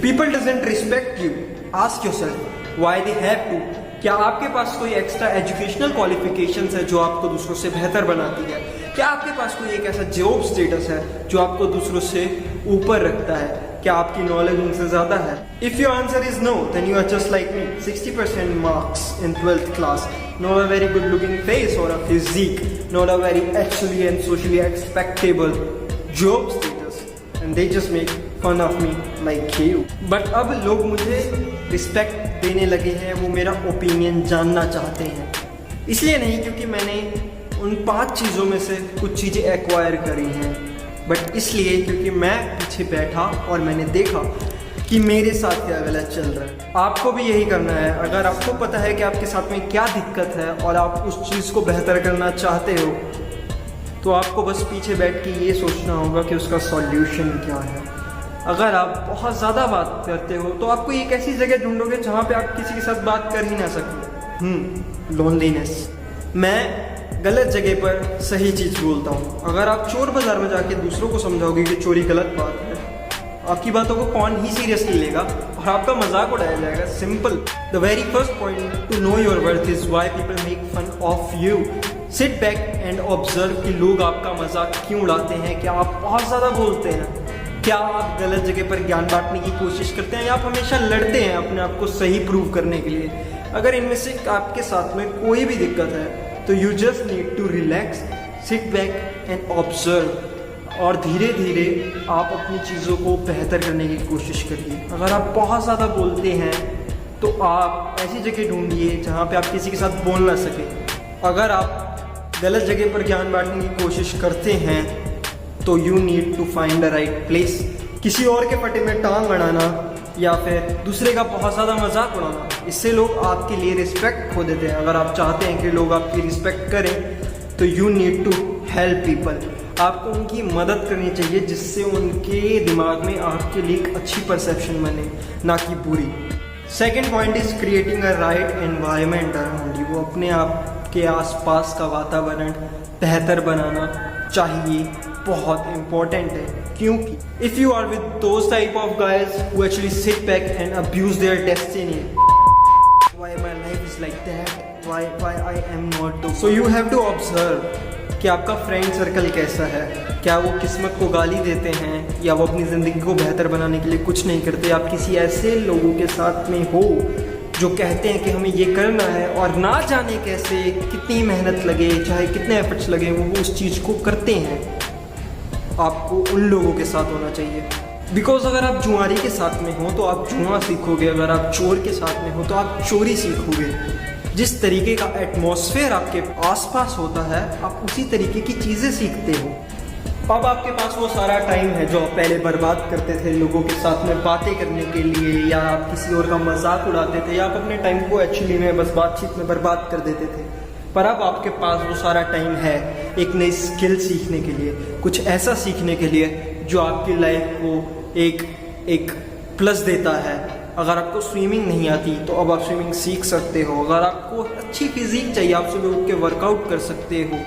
people doesn't respect you, ask yourself why they have to. क्या आपके पास कोई extra educational qualifications है जो आपको दूसरों से बेहतर बनाती है? क्या आपके पास कोई एक ऐसा जॉब स्टेटस है जो आपको दूसरों से ऊपर रखता है? क्या आपकी नॉलेज उनसे ज्यादा है? If your answer is no, then you are just like me. 60% marks in 12th class, not a very good looking face or a physique, not a very actually and socially expectable job status, and they just make fun of me like you. But अब लोग मुझे respect देने लगे हैं, वो मेरा opinion जानना चाहते हैं. इसलिए नहीं क्योंकि मैंने उन 5 चीज़ों में से कुछ चीज़ें एक्वायर करी हैं, बट इसलिए क्योंकि मैं पीछे बैठा और मैंने देखा कि मेरे साथ क्या गलत चल रहा है. आपको भी यही करना है. अगर आपको पता है कि आपके साथ में क्या दिक्कत है और आप उस चीज़ को बेहतर करना चाहते हो, तो आपको बस पीछे बैठ के ये सोचना होगा कि उसका सॉल्यूशन क्या है. अगर आप बहुत ज़्यादा बात करते हो तो आपको एक ऐसी जगह ढूंढोगे जहाँ पे आप किसी के साथ बात कर ही ना सकें. लोनलीनेस. मैं गलत जगह पर सही चीज़ बोलता हूँ. अगर आप चोर बाजार में जाके दूसरों को समझाओगे कि चोरी गलत बात है, आपकी बातों को कौन ही सीरियसली लेगा और आपका मजाक उड़ाया जाएगा. Simple. The very first point to know your worth is why people make fun of you. Sit back and observe कि लोग आपका मजाक क्यों उड़ाते हैं. क्या आप बहुत ज़्यादा बोलते हैं? क्या आप गलत जगह पर ज्ञान बांटने की कोशिश करते हैं या आप हमेशा लड़ते हैं अपने आप को सही प्रूव करने के लिए? अगर इनमें से आपके साथ में कोई भी दिक्कत है तो you just need to relax, sit back and observe, और धीरे धीरे आप अपनी चीज़ों को बेहतर करने की कोशिश करिए. अगर आप बहुत ज़्यादा बोलते हैं तो आप ऐसी जगह ढूंढिए जहाँ पे आप किसी के साथ बोल ना सके. अगर आप गलत जगह पर ज्ञान बांटने की कोशिश करते हैं तो you need to find the right place. किसी और के पटे में टांग अड़ाना या फिर दूसरे का बहुत ज़्यादा मजाक उड़ाना, इससे लोग आपके लिए रिस्पेक्ट खो देते हैं. अगर आप चाहते हैं कि लोग आपकी रिस्पेक्ट करें तो you need to help people. आपको उनकी मदद करनी चाहिए जिससे उनके दिमाग में आपके लिए एक अच्छी परसेप्शन बने, ना कि बुरी. Second point is creating a right environment around you. वो अपने आप के आसपास का वातावरण बेहतर बनाना चाहिए. बहुत इंपॉर्टेंट है, क्योंकि if you are with those type of guys who actually sit back and abuse their destiny, why my life is like that, why I am not. So you have to observe कि आपका friend circle कैसा है. क्या वो किस्मत को गाली देते हैं या वो अपनी ज़िंदगी को बेहतर बनाने के लिए कुछ नहीं करते? आप किसी ऐसे लोगों के साथ में हो जो कहते हैं कि हमें ये करना है और ना जाने कैसे, कितनी मेहनत लगे, चाहे कितने एफर्ट्स लगे, वो उस चीज़ को करते हैं. आपको उन लोगों के साथ होना चाहिए. बिकॉज अगर आप जुआरी के साथ में हो तो आप जुआ सीखोगे. अगर आप चोर के साथ में हो तो आप चोरी सीखोगे. जिस तरीके का एटमॉस्फेयर आपके आसपास होता है, आप उसी तरीके की चीज़ें सीखते हो. अब आपके पास वो सारा टाइम है जो आप पहले बर्बाद करते थे लोगों के साथ में बातें करने के लिए, या आप किसी और का मजाक उड़ाते थे, या आप अपने टाइम को एक्चुअली में बस बातचीत में बर्बाद कर देते थे. पर अब आपके पास वो सारा टाइम है एक नई स्किल सीखने के लिए, कुछ ऐसा सीखने के लिए जो आपकी लाइफ को एक प्लस देता है. अगर आपको स्विमिंग नहीं आती तो अब आप स्विमिंग सीख सकते हो. अगर आपको अच्छी फिजिक चाहिए, आप सुबह उठ के वर्कआउट कर सकते हो.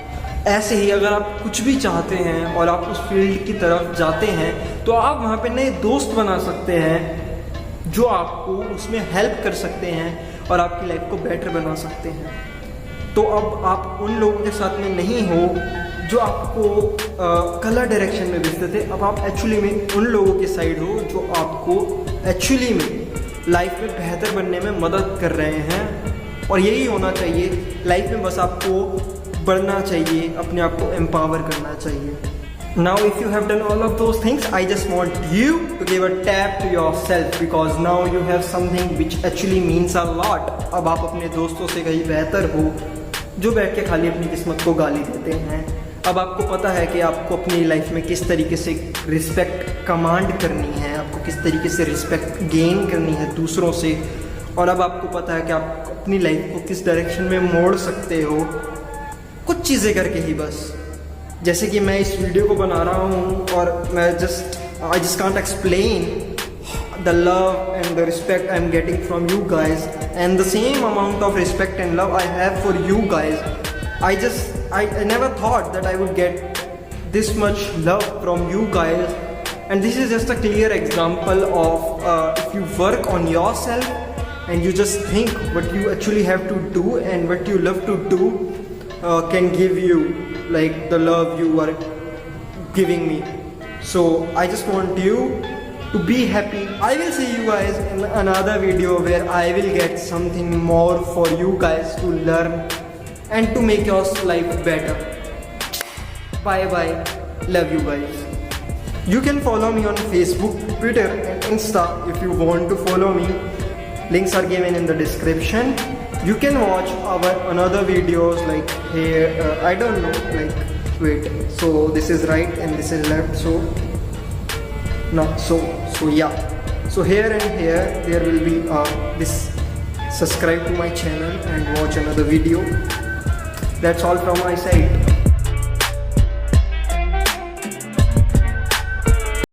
ऐसे ही अगर आप कुछ भी चाहते हैं और आप उस फील्ड की तरफ जाते हैं तो आप वहाँ पे नए दोस्त बना सकते हैं जो आपको उसमें हेल्प कर सकते हैं और आपकी लाइफ को बेटर बना सकते हैं. तो अब आप उन लोगों के साथ में नहीं हो जो आपको कलर डायरेक्शन में भेजते थे. अब आप एक्चुअली में उन लोगों के साइड हो जो आपको एक्चुअली में लाइफ में बेहतर बनने में मदद कर रहे हैं. और यही होना चाहिए लाइफ में. बस आपको बढ़ना चाहिए, अपने आप को एम्पावर करना चाहिए. Now if you have done all of those things, I just want you to give a tap to yourself, because now you have something which actually means a lot. अब आप अपने दोस्तों से कहीं बेहतर हो जो बैठ के खाली अपनी किस्मत को गाली देते हैं. अब आपको पता है कि आपको अपनी लाइफ में किस तरीके से रिस्पेक्ट कमांड करनी है, आपको किस तरीके से रिस्पेक्ट गेन करनी है दूसरों से. और अब आपको पता है कि आप अपनी लाइफ को किस डायरेक्शन में मोड़ सकते हो, कुछ चीज़ें करके ही. बस जैसे कि मैं इस वीडियो को बना रहा हूँ और मैं I just can't explain the love and the respect I'm getting from you guys, and the same amount of respect and love I have for you guys. I never thought that I would get this much love from you guys And this is just a clear example of if you work on yourself and you just think what you actually have to do and what you love to do can give you like the love you are giving me. So I just want you to be happy. I will see you guys in another video where I will get something more for you guys to learn and to make your life better. Bye bye. Love you guys. You can follow me on Facebook, Twitter and Insta if you want to follow me. Links are given in the description. You can watch our another videos like here, I don't know, like wait, so this is right and this is left, so not so yeah, so here and here there will be this, subscribe to my channel and watch another video. That's all from my side.